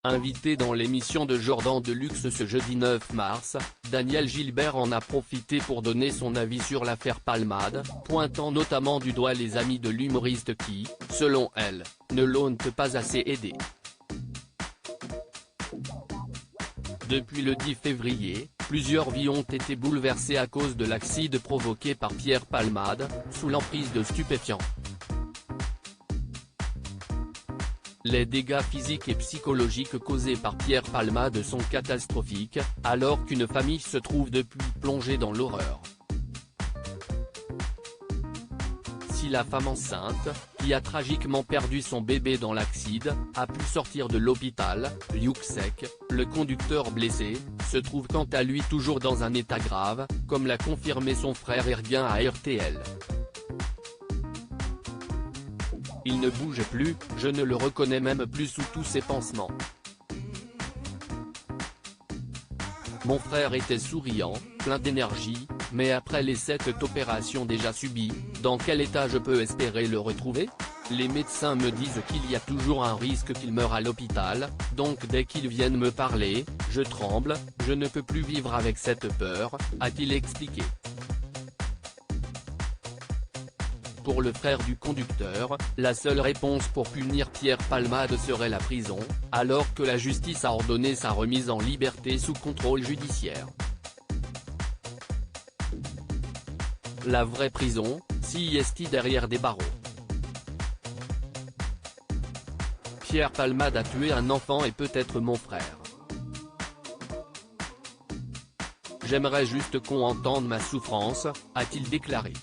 Invité dans l'émission de Jordan Deluxe ce jeudi 9 mars, Danielle Gilbert en a profité pour donner son avis sur l'affaire Palmade, pointant notamment du doigt les amis de l'humoriste qui, selon elle, ne l'ont pas assez aidé. Depuis le 10 février, plusieurs vies ont été bouleversées à cause de l'accident provoqué par Pierre Palmade, sous l'emprise de stupéfiants. Les dégâts physiques et psychologiques causés par Pierre Palmade sont catastrophiques, alors qu'une famille se trouve depuis plongée dans l'horreur. Si la femme enceinte, qui a tragiquement perdu son bébé dans l'accident, a pu sortir de l'hôpital, Yuksek, le conducteur blessé, se trouve quant à lui toujours dans un état grave, comme l'a confirmé son frère Erguin à RTL. Il ne bouge plus, je ne le reconnais même plus sous tous ses pansements. Mon frère était souriant, plein d'énergie, mais après les 7 opérations déjà subies, dans quel état je peux espérer le retrouver? Les médecins me disent qu'il y a toujours un risque qu'il meure à l'hôpital, donc dès qu'ils viennent me parler, je tremble, je ne peux plus vivre avec cette peur, a-t-il expliqué. Pour le frère du conducteur, la seule réponse pour punir Pierre Palmade serait la prison, alors que la justice a ordonné sa remise en liberté sous contrôle judiciaire. La vraie prison, s'y est-il derrière des barreaux. Pierre Palmade a tué un enfant et peut-être mon frère. J'aimerais juste qu'on entende ma souffrance, a-t-il déclaré.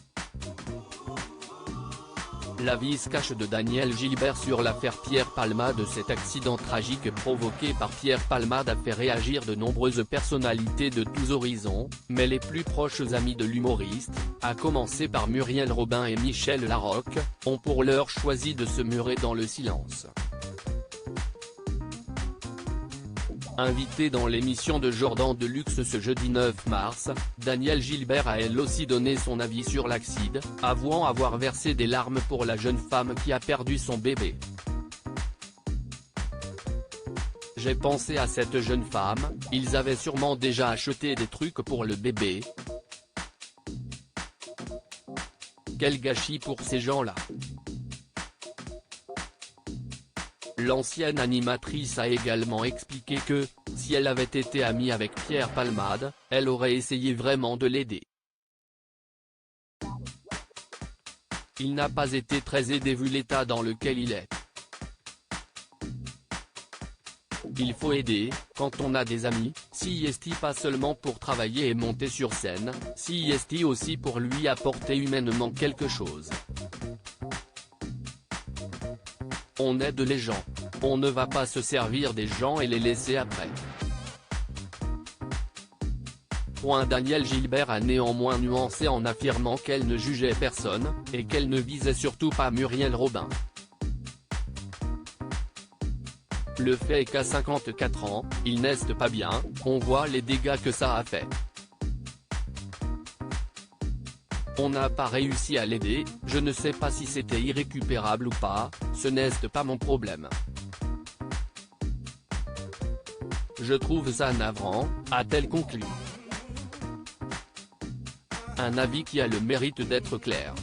L'avis se cache de Danielle Gilbert sur l'affaire Pierre Palmade. Cet accident tragique provoqué par Pierre Palmade a fait réagir de nombreuses personnalités de tous horizons, mais les plus proches amis de l'humoriste, à commencer par Muriel Robin et Michel Larocque, ont pour l'heure choisi de se murer dans le silence. Invité dans l'émission de Jordan Deluxe ce jeudi 9 mars, Danielle Gilbert a elle aussi donné son avis sur l'accident, avouant avoir versé des larmes pour la jeune femme qui a perdu son bébé. J'ai pensé à cette jeune femme, ils avaient sûrement déjà acheté des trucs pour le bébé. Quel gâchis pour ces gens-là. L'ancienne animatrice a également expliqué que, si elle avait été amie avec Pierre Palmade, elle aurait essayé vraiment de l'aider. Il n'a pas été très aidé vu l'état dans lequel il est. Il faut aider, quand on a des amis, si est pas seulement pour travailler et monter sur scène, si est aussi pour lui apporter humainement quelque chose. On aide les gens. On ne va pas se servir des gens et les laisser après. Danielle Gilbert a néanmoins nuancé en affirmant qu'elle ne jugeait personne, et qu'elle ne visait surtout pas Muriel Robin. Le fait est qu'à 54 ans, il n'est pas bien, on voit les dégâts que ça a fait. On n'a pas réussi à l'aider, je ne sais pas si c'était irrécupérable ou pas, ce n'est pas mon problème. Je trouve ça navrant, a-t-elle conclu. Un avis qui a le mérite d'être clair.